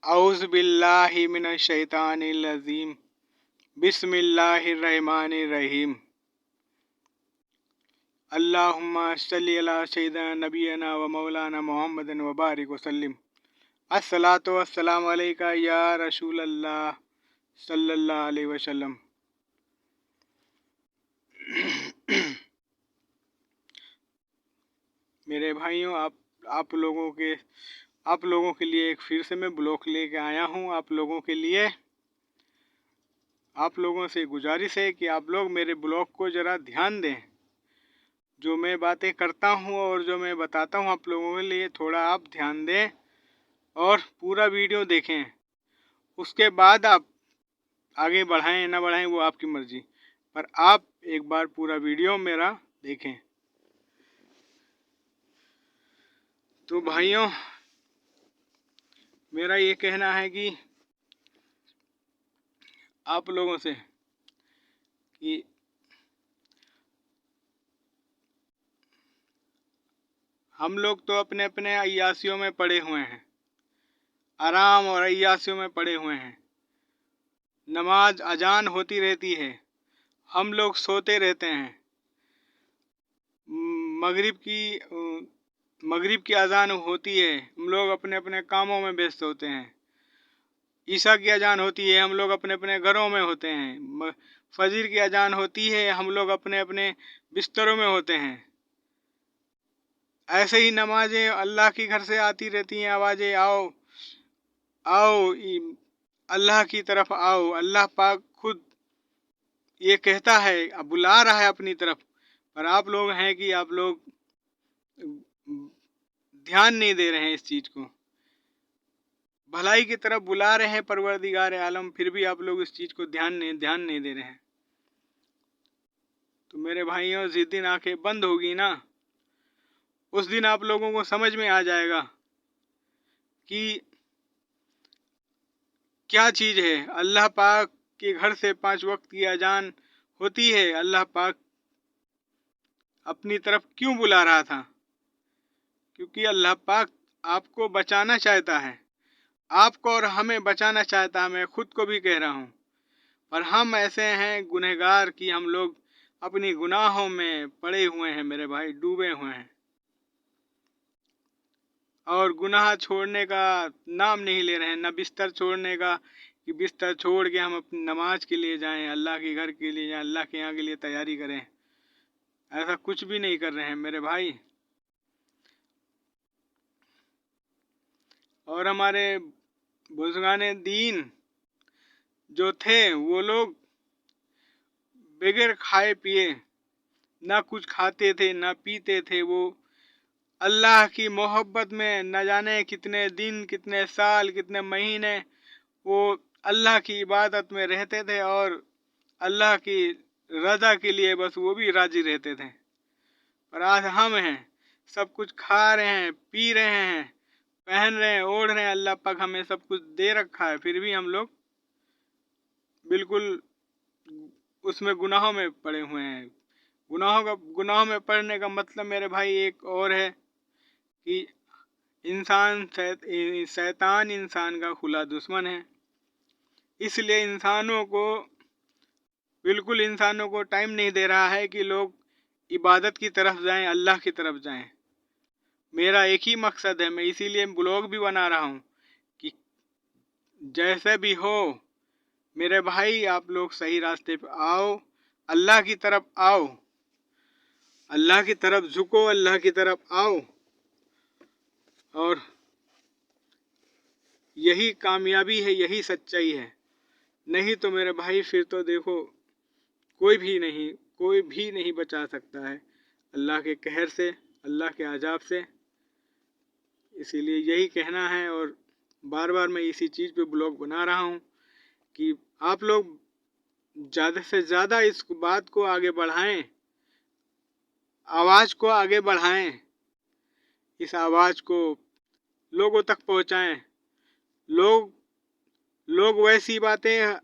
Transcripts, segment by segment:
औज़ु बिल्लाहि मिनश शैतानिर रजीम। बिस्मिल्लाहिर रहमानिर रहीम। अल्लाहुम्मा सल्लि अला सय्यिदिना नबियना व मौलाना मुहम्मदिन व बारिक वसल्लिम। अस्सलातु वस्सलामु अलैका या रसूलल्लाह सल्लल्लाहु अलैहि वसल्लम। मेरे भाइयों, आप लोगों के लिए एक फिर से मैं ब्लॉग लेके आया हूँ। आप लोगों के लिए आप लोगों से गुजारिश है कि आप लोग मेरे ब्लॉग को ज़रा ध्यान दें। जो मैं बातें करता हूँ और जो मैं बताता हूँ आप लोगों के लिए थोड़ा आप ध्यान दें और पूरा वीडियो देखें। उसके बाद आप आगे बढ़ाएं ना बढ़ाएं वो आपकी मर्ज़ी, पर आप एक बार पूरा वीडियो मेरा देखें। तो भाइयों, मेरा ये कहना है कि आप लोगों से कि हम लोग तो अपने अपने अय्यासियों में पड़े हुए हैं, आराम और अय्यासियों में पड़े हुए हैं। नमाज अजान होती रहती है, हम लोग सोते रहते हैं। मगरिब की अजान होती है, हम लोग अपने अपने कामों में व्यस्त होते हैं। ईशा की अजान होती है, हम लोग अपने अपने घरों में होते हैं। फजर की अजान होती है, हम लोग अपने अपने बिस्तरों में होते हैं। ऐसे ही नमाजें अल्लाह की घर से आती रहती हैं, आवाज़ें आओ आओ अल्लाह की तरफ आओ। अल्लाह पाक खुद ये कहता है, बुला रहा है अपनी तरफ, पर आप लोग हैं कि आप लोग ध्यान नहीं दे रहे हैं इस चीज़ को। भलाई की तरफ बुला रहे हैं परवरदिगार आलम, फिर भी आप लोग इस चीज़ को ध्यान नहीं दे रहे हैं। तो मेरे भाइयों, जिस दिन आंखें बंद होगी ना, उस दिन आप लोगों को समझ में आ जाएगा कि क्या चीज़ है। अल्लाह पाक के घर से 5 वक्त की अजान होती है, अल्लाह पाक अपनी तरफ क्यों बुला रहा था? क्योंकि अल्लाह पाक आपको बचाना चाहता है, आपको और हमें बचाना चाहता है। मैं खुद को भी कह रहा हूँ, पर हम ऐसे हैं गुनहगार कि हम लोग अपनी गुनाहों में पड़े हुए हैं मेरे भाई, डूबे हुए हैं और गुनाह छोड़ने का नाम नहीं ले रहे हैं। न बिस्तर छोड़ने का कि बिस्तर छोड़ के हम अपनी नमाज के लिए जाएं, अल्लाह के घर के लिए जाएं, अल्लाह के यहाँ के लिए तैयारी करें। ऐसा कुछ भी नहीं कर रहे हैं मेरे भाई। और हमारे बुज़ुर्गाने दीन जो थे, वो लोग बगैर खाए पिए ना कुछ खाते थे ना पीते थे। वो अल्लाह की मोहब्बत में न जाने कितने दिन, कितने साल, कितने महीने वो अल्लाह की इबादत में रहते थे और अल्लाह की रज़ा के लिए बस वो भी राज़ी रहते थे। पर आज हम हैं, सब कुछ खा रहे हैं, पी रहे हैं, पहन रहे हैं, ओढ़ रहे हैं। अल्लाह पाक हमें सब कुछ दे रखा है, फिर भी हम लोग बिल्कुल उसमें गुनाहों में पड़े हुए हैं। गुनाहों में पड़ने का मतलब मेरे भाई एक और है कि शैतान इंसान का खुला दुश्मन है। इसलिए इंसानों को टाइम नहीं दे रहा है कि लोग इबादत की तरफ जाएं, अल्लाह की तरफ जाएं। मेरा एक ही मकसद है, मैं इसीलिए ब्लॉग भी बना रहा हूँ कि जैसे भी हो मेरे भाई, आप लोग सही रास्ते पे आओ, अल्लाह की तरफ आओ, अल्लाह की तरफ झुको, अल्लाह की तरफ आओ। और यही कामयाबी है, यही सच्चाई है। नहीं तो मेरे भाई फिर तो देखो कोई भी नहीं बचा सकता है अल्लाह के कहर से, अल्लाह के अजाब से। इसीलिए यही कहना है और बार बार मैं इसी चीज़ पे ब्लॉग बना रहा हूँ कि आप लोग ज़्यादा से ज़्यादा इस बात को आगे बढ़ाएं, आवाज़ को आगे बढ़ाएं, इस आवाज़ को लोगों तक पहुँचाएं। लोग वैसी बातें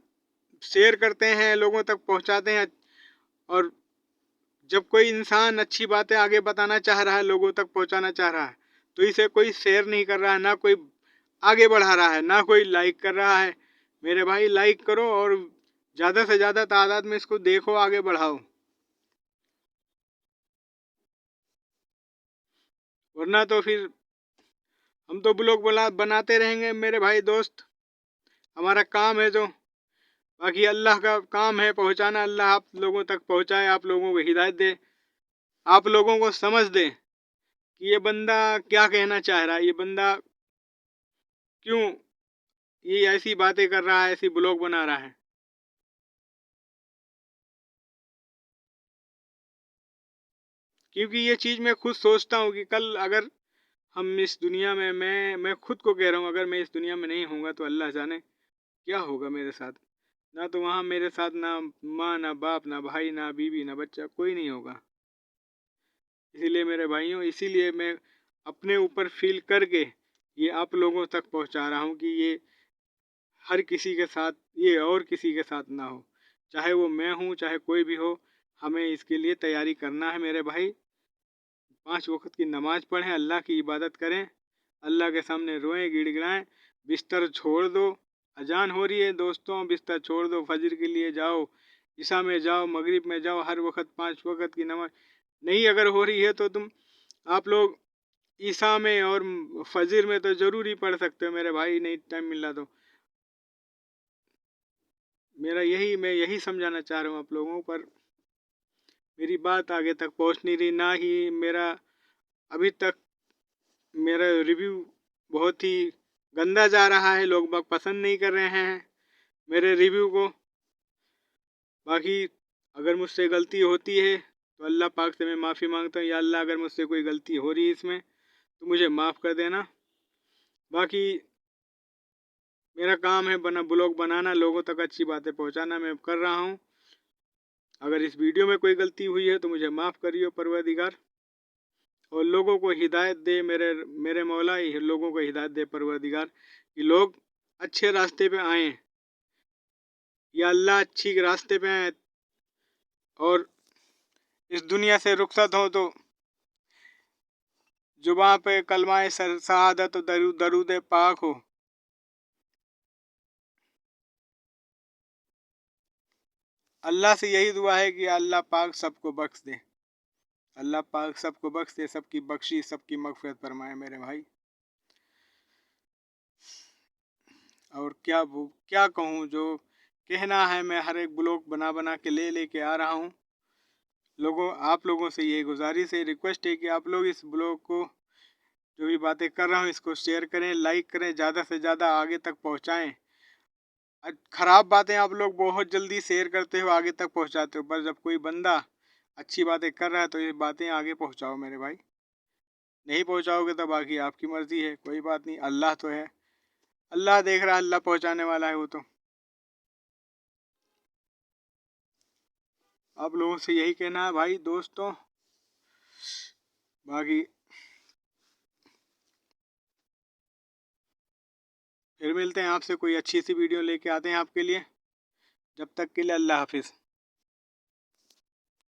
शेयर करते हैं, लोगों तक पहुँचाते हैं, और जब कोई इंसान अच्छी बातें आगे बताना चाह रहा है, लोगों तक पहुँचाना चाह रहा है, तो इसे कोई शेयर नहीं कर रहा है, ना कोई आगे बढ़ा रहा है, ना कोई लाइक कर रहा है। मेरे भाई लाइक करो और ज़्यादा से ज़्यादा तादाद में इसको देखो, आगे बढ़ाओ, वरना तो फिर हम तो ब्लॉग बनाते रहेंगे मेरे भाई दोस्त। हमारा काम है जो, बाकी अल्लाह का काम है पहुंचाना। अल्लाह आप लोगों तक पहुंचाए, आप लोगों को हिदायत दे, आप लोगों को समझ दे कि ये बंदा क्या कहना चाह रहा है, ये बंदा क्यों ये ऐसी बातें कर रहा है, ऐसी ब्लॉग बना रहा है। क्योंकि ये चीज़ मैं खुद सोचता हूँ कि कल अगर हम इस दुनिया में, मैं खुद को कह रहा हूँ, अगर मैं इस दुनिया में नहीं होऊंगा तो अल्लाह जाने क्या होगा मेरे साथ। ना तो वहाँ मेरे साथ ना माँ, ना बाप, ना भाई, ना बीवी, ना बच्चा, कोई नहीं होगा। इसीलिए मेरे भाइयों, इसीलिए मैं अपने ऊपर फील करके ये आप लोगों तक पहुँचा रहा हूँ कि ये हर किसी के साथ, ये और किसी के साथ ना हो, चाहे वो मैं हूँ, चाहे कोई भी हो। हमें इसके लिए तैयारी करना है मेरे भाई। 5 वक्त की नमाज पढ़ें, अल्लाह की इबादत करें, अल्लाह के सामने रोएं, गिड़गिड़ाएं। बिस्तर छोड़ दो, अजान हो रही है दोस्तों, बिस्तर छोड़ दो, फजर के लिए जाओ, ईशा में जाओ, मगरिब में जाओ, हर वक्त 5 वक्त की नमाज नहीं अगर हो रही है तो तुम आप लोग ईशा में और फजर में तो ज़रूर ही पढ़ सकते हो मेरे भाई, नहीं टाइम मिल रहा तो। मैं यही समझाना चाह रहा हूँ आप लोगों पर। मेरी बात आगे तक पहुँच नहीं रही, ना ही मेरा अभी तक मेरा रिव्यू बहुत ही गंदा जा रहा है, लोग बाग पसंद नहीं कर रहे हैं मेरे रिव्यू को। बाकी अगर मुझसे गलती होती है तो अल्लाह पाक से मैं माफ़ी मांगता हूँ, या अल्लाह अगर मुझसे कोई गलती हो रही है इसमें तो मुझे माफ़ कर देना। बाकी मेरा काम है ब्लॉग बनाना, लोगों तक अच्छी बातें पहुंचाना, मैं कर रहा हूं। अगर इस वीडियो में कोई गलती हुई है तो मुझे माफ़ करियो परवरदिगार, और लोगों को हिदायत दे, मेरे मेरे मौला ही लोगों को हिदायत दे परवरदिगार, कि लोग अच्छे रास्ते पे आएँ, या अल्लाह अच्छी रास्ते पे आए और इस दुनिया से रुखसत हो तो जुबां पे कलमाए शहादत दरूद पाक हो। अल्लाह से यही दुआ है कि अल्लाह पाक सबको बख्श दे, अल्लाह पाक सबको बख्श दे, सबकी बख्शी, सबकी मगफिरत फरमाए मेरे भाई। और क्या कहूँ, जो कहना है मैं हर एक ब्लॉग बना बना के लेके आ रहा हूँ। आप लोगों से ये गुजारिश है, रिक्वेस्ट है कि आप लोग इस ब्लॉग को, जो भी बातें कर रहा हूँ, इसको शेयर करें, लाइक करें, ज़्यादा से ज़्यादा आगे तक पहुँचाएँ। खराब बातें आप लोग बहुत जल्दी शेयर करते हो, आगे तक पहुँचाते हो, पर जब कोई बंदा अच्छी बातें कर रहा है तो ये बातें आगे पहुँचाओ मेरे भाई। नहीं पहुँचाओगे तो बाकी आपकी मर्ज़ी है, कोई बात नहीं, अल्लाह तो है, अल्लाह देख रहा है, अल्लाह पहुँचाने वाला है वो तो। आप लोगों से यही कहना है भाई दोस्तों। बाकी फिर मिलते हैं आपसे, कोई अच्छी सी वीडियो लेके आते हैं आपके लिए। जब तक के लिए अल्लाह हाफिज़।